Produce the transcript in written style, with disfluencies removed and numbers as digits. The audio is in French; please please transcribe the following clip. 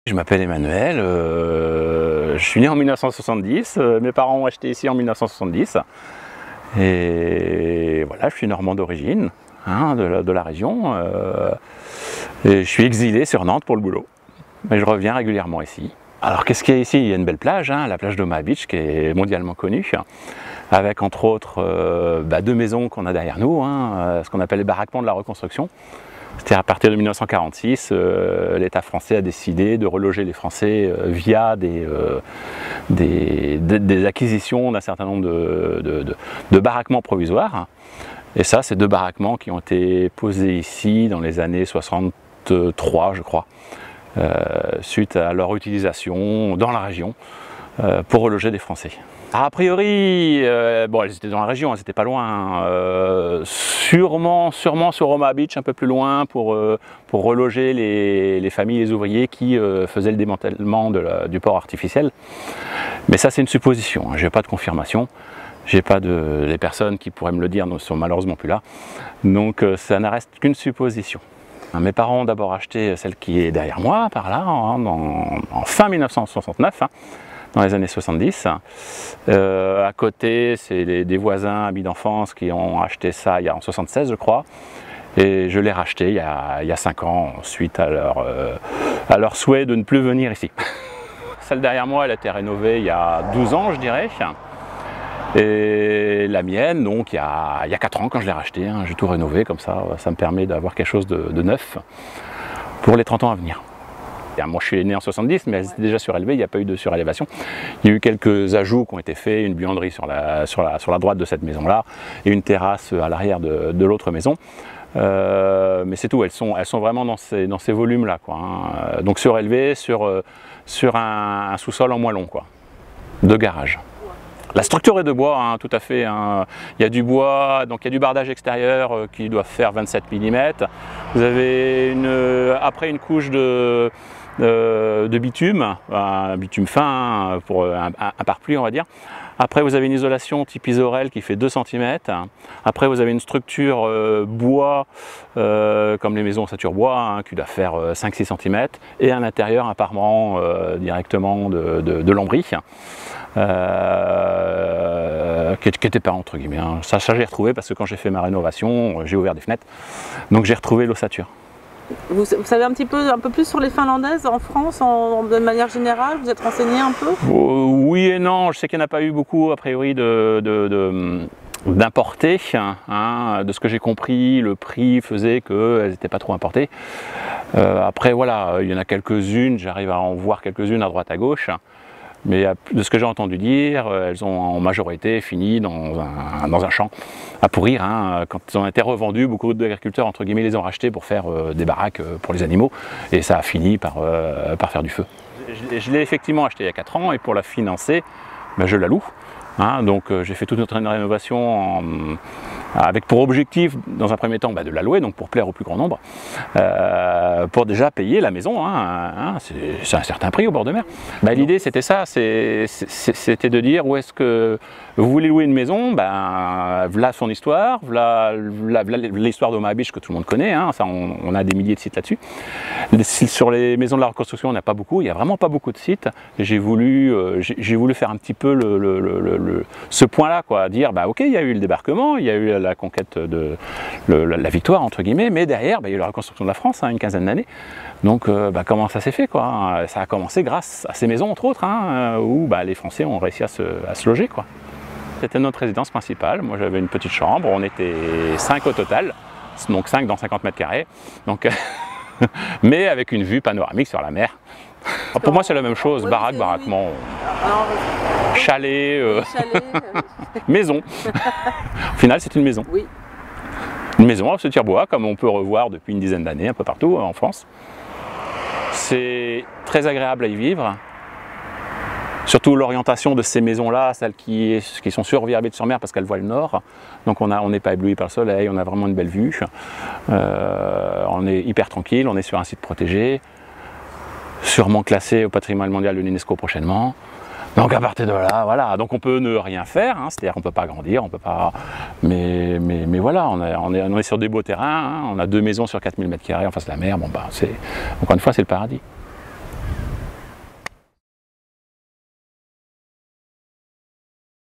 Je m'appelle Emmanuel, je suis né en 1970, mes parents ont acheté ici en 1970 et voilà, je suis normand d'origine, hein, de la région et je suis exilé sur Nantes pour le boulot, mais je reviens régulièrement ici. Alors qu'est-ce qu'il y a ici? Il y a une belle plage, hein, la plage d'Omaha Beach qui est mondialement connue, avec entre autres deux maisons qu'on a derrière nous, hein, ce qu'on appelle les baraquements de la reconstruction. C'est-à-dire à partir de 1946, l'État français a décidé de reloger les Français via des acquisitions d'un certain nombre de baraquements provisoires. Et ça, c'est deux baraquements qui ont été posés ici dans les années 63, je crois, suite à leur utilisation dans la région pour reloger des Français. A priori, bon, elles étaient dans la région, elles n'étaient pas loin, sûrement sur Omaha Beach, un peu plus loin, pour reloger les familles et les ouvriers qui faisaient le démantèlement du port artificiel. Mais ça, c'est une supposition, hein, je n'ai pas de confirmation, les personnes qui pourraient me le dire ne sont malheureusement plus là, donc ça ne reste qu'une supposition. Mes parents ont d'abord acheté celle qui est derrière moi, par là, en fin 1969, hein, dans les années 70. À côté, c'est des voisins, amis d'enfance qui ont acheté ça en 76, je crois. Et je l'ai racheté il y a 5 ans, suite à leur souhait de ne plus venir ici. Celle derrière moi, elle a été rénovée il y a 12 ans, je dirais. Et la mienne, donc, il y a 4 ans quand je l'ai rachetée. Hein, j'ai tout rénové comme ça. Ça me permet d'avoir quelque chose de neuf pour les 30 ans à venir. Moi je suis né en 70, mais elle était déjà surélevée, il n'y a pas eu de surélévation. Il y a eu quelques ajouts qui ont été faits, une buanderie sur la droite de cette maison-là, et une terrasse à l'arrière de l'autre maison. Mais c'est tout, elles sont vraiment dans ces volumes-là, quoi, hein. Donc surélevées sur un sous-sol en moellon, quoi, de garage. La structure est de bois, hein, tout à fait, hein. Il y a du bois, donc il y a du bardage extérieur qui doit faire 27 mm. Vous avez après une couche de bitume, un bitume fin, pour un pare-pluie on va dire. Après vous avez une isolation type Isorel qui fait 2 cm. Après vous avez une structure bois, comme les maisons ossature bois, hein, qui doit faire 5-6 cm. Et à l'intérieur un parement directement de lambris. Qui n'était pas entre guillemets, hein. Ça j'ai retrouvé parce que quand j'ai fait ma rénovation, j'ai ouvert des fenêtres, donc j'ai retrouvé l'ossature. Vous savez un peu plus sur les Finlandaises en France, de manière générale? Vous êtes renseigné un peu? Oui et non, je sais qu'il n'y en a pas eu beaucoup a priori d'importer, hein. De ce que j'ai compris, le prix faisait qu'elles n'étaient pas trop importées. Après voilà, il y en a quelques-unes, j'arrive à en voir quelques-unes à droite à gauche. Mais de ce que j'ai entendu dire, elles ont en majorité fini dans un champ à pourrir, hein. Quand elles ont été revendues, beaucoup d'agriculteurs entre guillemets les ont rachetées pour faire des baraques pour les animaux, et ça a fini par faire du feu. Je l'ai effectivement acheté il y a 4 ans, et pour la financer, ben, je la loue. Hein, donc j'ai fait toute notre rénovation avec pour objectif, dans un premier temps, de la louer, donc pour plaire au plus grand nombre, pour déjà payer la maison, hein, c'est un certain prix au bord de mer. L'idée c'était ça, c'était de dire où est-ce que vous voulez louer une maison, voilà son histoire, voilà l'histoire d'Omaha Beach que tout le monde connaît, hein, ça, on a des milliers de sites là-dessus. Sur les maisons de la reconstruction, on n'a pas beaucoup, il n'y a vraiment pas beaucoup de sites. J'ai voulu faire un petit peu ce point-là, quoi, dire ok, il y a eu le débarquement, il y a eu la conquête de la victoire entre guillemets, mais derrière il y a eu la reconstruction de la France, hein, une quinzaine d'années. Donc comment ça s'est fait, quoi, hein. Ça a commencé grâce à ces maisons entre autres, hein, où les Français ont réussi à se loger, quoi. C'était notre résidence principale. Moi j'avais une petite chambre, on était 5 au total, donc 5 dans 50 mètres carrés, donc mais avec une vue panoramique sur la mer. Pour moi c'est la même chose, baraque, baraquement, chalet, maison. Au final c'est une maison. Oui. Une maison à ossature bois, comme on peut revoir depuis une dizaine d'années un peu partout en France. C'est très agréable à y vivre. Surtout l'orientation de ces maisons-là, celles qui sont sur Vierbette-sur-Mer parce qu'elles voient le nord. Donc on n'est pas ébloui par le soleil, on a vraiment une belle vue. On est hyper tranquille, on est sur un site protégé, sûrement classé au patrimoine mondial de l'UNESCO prochainement. Donc à partir de là, voilà, donc on peut ne rien faire, hein, c'est-à-dire qu'on ne peut pas agrandir, on peut pas. Mais voilà, on est sur des beaux terrains, hein, on a 2 maisons sur 4000 m² en face de la mer, bon encore une fois c'est le paradis.